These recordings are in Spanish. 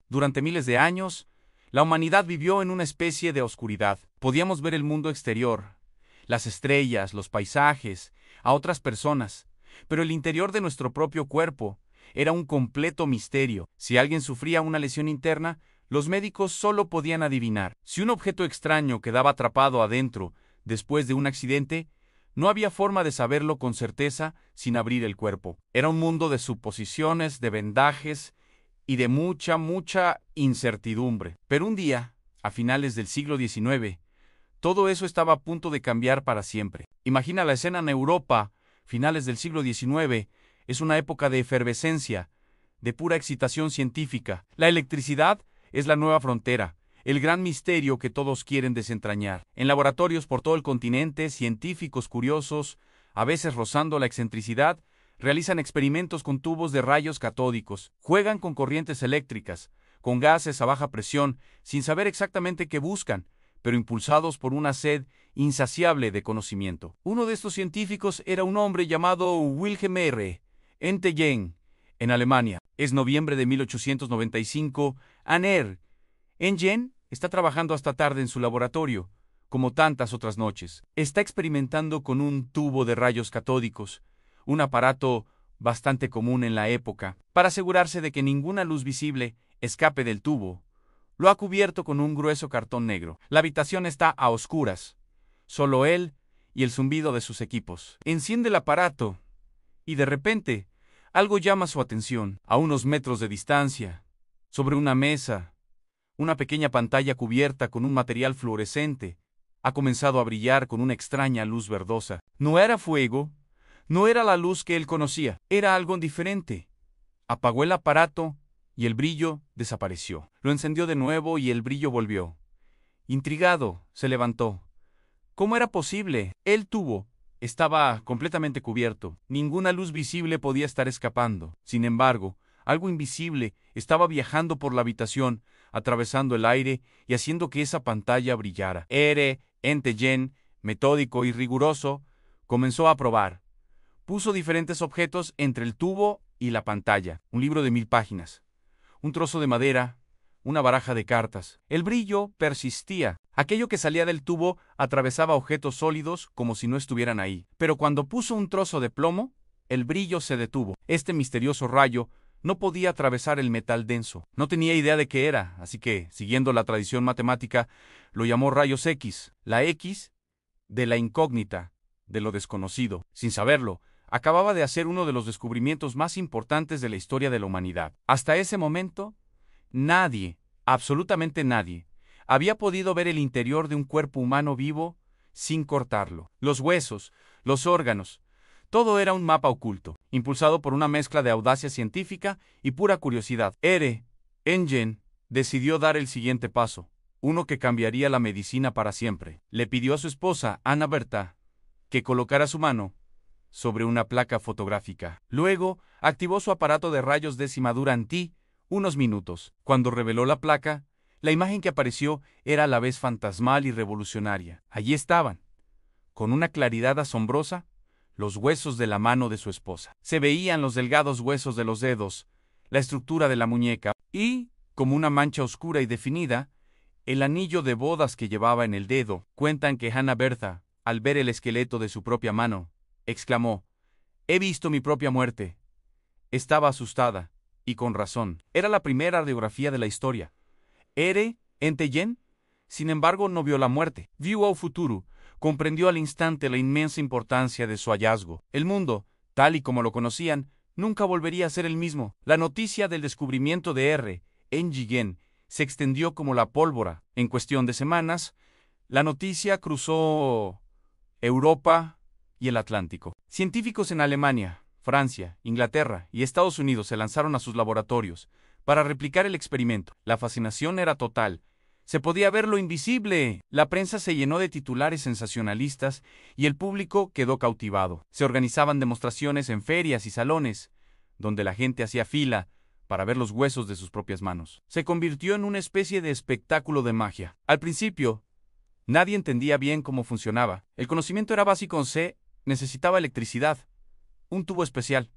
Durante miles de años, la humanidad vivió en una especie de oscuridad. Podíamos ver el mundo exterior, las estrellas, los paisajes, a otras personas, pero el interior de nuestro propio cuerpo era un completo misterio. Si alguien sufría una lesión interna, los médicos solo podían adivinar. Si un objeto extraño quedaba atrapado adentro después de un accidente, no había forma de saberlo con certeza sin abrir el cuerpo. Era un mundo de suposiciones, de vendajes y de mucha incertidumbre. Pero un día, a finales del siglo XIX, todo eso estaba a punto de cambiar para siempre. Imagina la escena en Europa, finales del siglo XIX, es una época de efervescencia, de pura excitación científica. La electricidad es la nueva frontera, el gran misterio que todos quieren desentrañar. En laboratorios por todo el continente, científicos curiosos, a veces rozando la excentricidad, realizan experimentos con tubos de rayos catódicos, juegan con corrientes eléctricas, con gases a baja presión, sin saber exactamente qué buscan, pero impulsados por una sed insaciable de conocimiento. Uno de estos científicos era un hombre llamado Wilhelm R. Entegen, en Alemania. Es noviembre de 1895. Entgen está trabajando hasta tarde en su laboratorio, como tantas otras noches. Está experimentando con un tubo de rayos catódicos, un aparato bastante común en la época. Para asegurarse de que ninguna luz visible escape del tubo, lo ha cubierto con un grueso cartón negro. La habitación está a oscuras. Solo él y el zumbido de sus equipos. Enciende el aparato y de repente algo llama su atención. A unos metros de distancia, sobre una mesa, una pequeña pantalla cubierta con un material fluorescente ha comenzado a brillar con una extraña luz verdosa. No era fuego, no era la luz que él conocía, era algo diferente. Apagó el aparato y el brillo desapareció. Lo encendió de nuevo y el brillo volvió. Intrigado, se levantó. ¿Cómo era posible? El tubo estaba completamente cubierto. Ninguna luz visible podía estar escapando. Sin embargo, algo invisible estaba viajando por la habitación, atravesando el aire y haciendo que esa pantalla brillara. Entegen, metódico y riguroso, comenzó a probar. Puso diferentes objetos entre el tubo y la pantalla. Un libro de 1000 páginas. Un trozo de madera, una baraja de cartas. El brillo persistía. Aquello que salía del tubo atravesaba objetos sólidos como si no estuvieran ahí. Pero cuando puso un trozo de plomo, el brillo se detuvo. Este misterioso rayo no podía atravesar el metal denso. No tenía idea de qué era, así que, siguiendo la tradición matemática, lo llamó rayos X. La X de la incógnita, de lo desconocido. Sin saberlo, acababa de hacer uno de los descubrimientos más importantes de la historia de la humanidad. Hasta ese momento, nadie, absolutamente nadie, había podido ver el interior de un cuerpo humano vivo sin cortarlo. Los huesos, los órganos, todo era un mapa oculto, impulsado por una mezcla de audacia científica y pura curiosidad. Entgen decidió dar el siguiente paso, uno que cambiaría la medicina para siempre. Le pidió a su esposa, Anna Bertha, que colocara su mano sobre una placa fotográfica. Luego, activó su aparato de rayos décima durante unos minutos. Cuando reveló la placa, la imagen que apareció era a la vez fantasmal y revolucionaria. Allí estaban, con una claridad asombrosa, los huesos de la mano de su esposa. Se veían los delgados huesos de los dedos, la estructura de la muñeca y, como una mancha oscura y definida, el anillo de bodas que llevaba en el dedo. Cuentan que Anna Bertha, al ver el esqueleto de su propia mano, exclamó: «He visto mi propia muerte». Estaba asustada, y con razón. Era la primera radiografía de la historia. Entegen, sin embargo, no vio la muerte. Vio al futuro. Comprendió al instante la inmensa importancia de su hallazgo. El mundo, tal y como lo conocían, nunca volvería a ser el mismo. La noticia del descubrimiento de Entgen se extendió como la pólvora. En cuestión de semanas, la noticia cruzó Europa y el Atlántico. Científicos en Alemania, Francia, Inglaterra y Estados Unidos se lanzaron a sus laboratorios para replicar el experimento. La fascinación era total. Se podía ver lo invisible. La prensa se llenó de titulares sensacionalistas y el público quedó cautivado. Se organizaban demostraciones en ferias y salones, donde la gente hacía fila para ver los huesos de sus propias manos. Se convirtió en una especie de espectáculo de magia. Al principio, nadie entendía bien cómo funcionaba. El conocimiento era básico. Se necesitaba electricidad, un tubo especial,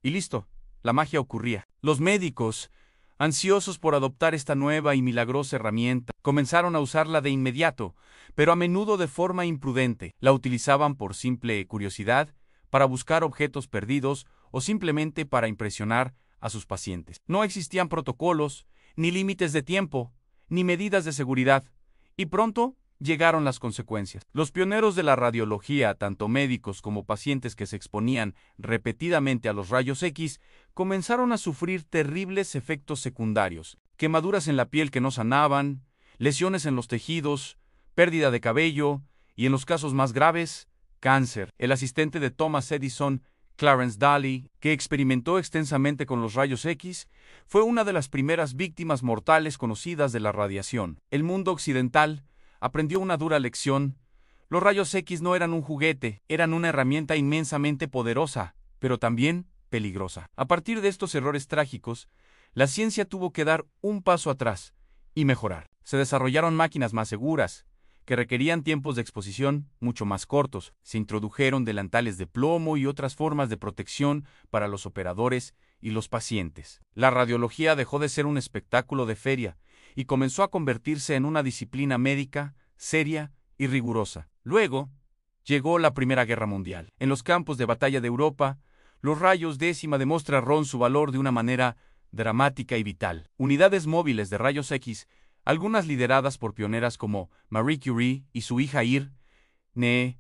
y listo, la magia ocurría. Los médicos, Ansiosos por adoptar esta nueva y milagrosa herramienta, comenzaron a usarla de inmediato, pero a menudo de forma imprudente. La utilizaban por simple curiosidad, para buscar objetos perdidos o simplemente para impresionar a sus pacientes. No existían protocolos, ni límites de tiempo, ni medidas de seguridad, y pronto llegaron las consecuencias. Los pioneros de la radiología, tanto médicos como pacientes que se exponían repetidamente a los rayos X, comenzaron a sufrir terribles efectos secundarios: quemaduras en la piel que no sanaban, lesiones en los tejidos, pérdida de cabello y, en los casos más graves, cáncer. El asistente de Thomas Edison, Clarence Daly, que experimentó extensamente con los rayos X, fue una de las primeras víctimas mortales conocidas de la radiación. El mundo occidental aprendió una dura lección. Los rayos X no eran un juguete, eran una herramienta inmensamente poderosa, pero también peligrosa. A partir de estos errores trágicos, la ciencia tuvo que dar un paso atrás y mejorar. Se desarrollaron máquinas más seguras, que requerían tiempos de exposición mucho más cortos. Se introdujeron delantales de plomo y otras formas de protección para los operadores y los pacientes. La radiología dejó de ser un espectáculo de feria y comenzó a convertirse en una disciplina médica seria y rigurosa. Luego, llegó la Primera Guerra Mundial. En los campos de batalla de Europa, los rayos décima demostraron su valor de una manera dramática y vital. Unidades móviles de rayos X, algunas lideradas por pioneras como Marie Curie y su hija Irene,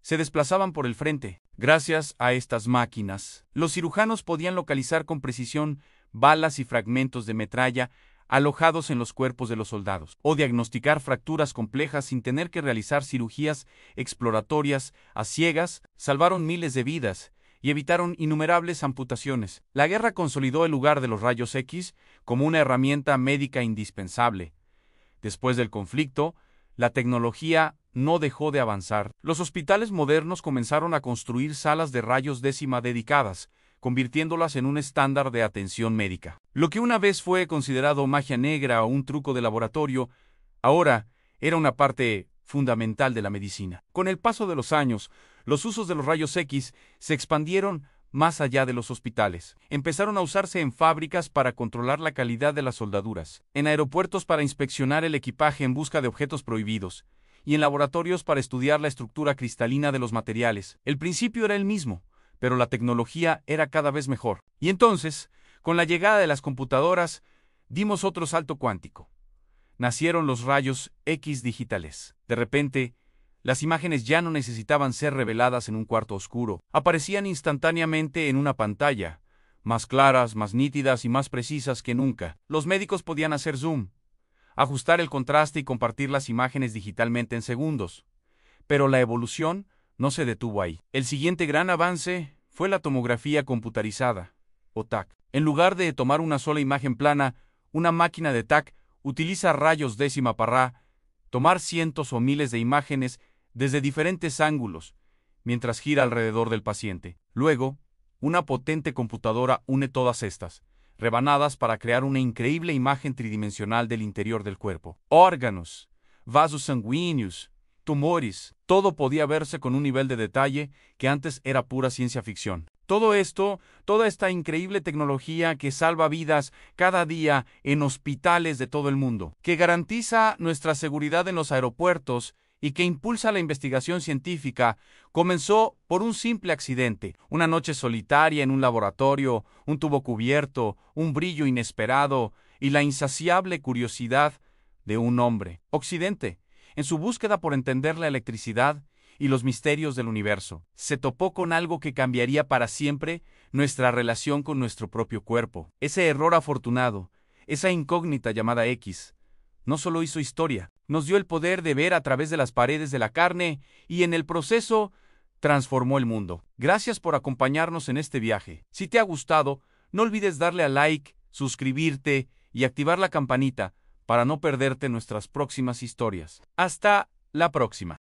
se desplazaban por el frente. Gracias a estas máquinas, los cirujanos podían localizar con precisión balas y fragmentos de metralla alojados en los cuerpos de los soldados, o diagnosticar fracturas complejas sin tener que realizar cirugías exploratorias a ciegas. Salvaron miles de vidas y evitaron innumerables amputaciones. La guerra consolidó el lugar de los rayos X como una herramienta médica indispensable. Después del conflicto, la tecnología no dejó de avanzar. Los hospitales modernos comenzaron a construir salas de rayos décima dedicadas, convirtiéndolas en un estándar de atención médica. Lo que una vez fue considerado magia negra o un truco de laboratorio, ahora era una parte fundamental de la medicina. Con el paso de los años, los usos de los rayos X se expandieron más allá de los hospitales. Empezaron a usarse en fábricas para controlar la calidad de las soldaduras, en aeropuertos para inspeccionar el equipaje en busca de objetos prohibidos, y en laboratorios para estudiar la estructura cristalina de los materiales. El principio era el mismo, pero la tecnología era cada vez mejor. Y entonces, con la llegada de las computadoras, dimos otro salto cuántico. Nacieron los rayos X digitales. De repente, las imágenes ya no necesitaban ser reveladas en un cuarto oscuro. Aparecían instantáneamente en una pantalla, más claras, más nítidas y más precisas que nunca. Los médicos podían hacer zoom, ajustar el contraste y compartir las imágenes digitalmente en segundos. Pero la evolución no se detuvo ahí. El siguiente gran avance fue la tomografía computarizada, o TAC. En lugar de tomar una sola imagen plana, una máquina de TAC utiliza rayos décima para tomar cientos o miles de imágenes desde diferentes ángulos, mientras gira alrededor del paciente. Luego, una potente computadora une todas estas rebanadas para crear una increíble imagen tridimensional del interior del cuerpo. Órganos, vasos sanguíneos, tumores, todo podía verse con un nivel de detalle que antes era pura ciencia ficción. Todo esto, toda esta increíble tecnología que salva vidas cada día en hospitales de todo el mundo, que garantiza nuestra seguridad en los aeropuertos y que impulsa la investigación científica, comenzó por un simple accidente: una noche solitaria en un laboratorio, un tubo cubierto, un brillo inesperado y la insaciable curiosidad de un hombre. Occidente, en su búsqueda por entender la electricidad y los misterios del universo, se topó con algo que cambiaría para siempre nuestra relación con nuestro propio cuerpo. Ese error afortunado, esa incógnita llamada X, no solo hizo historia, nos dio el poder de ver a través de las paredes de la carne y en el proceso transformó el mundo. Gracias por acompañarnos en este viaje. Si te ha gustado, no olvides darle a like, suscribirte y activar la campanita para no perderte nuestras próximas historias. Hasta la próxima.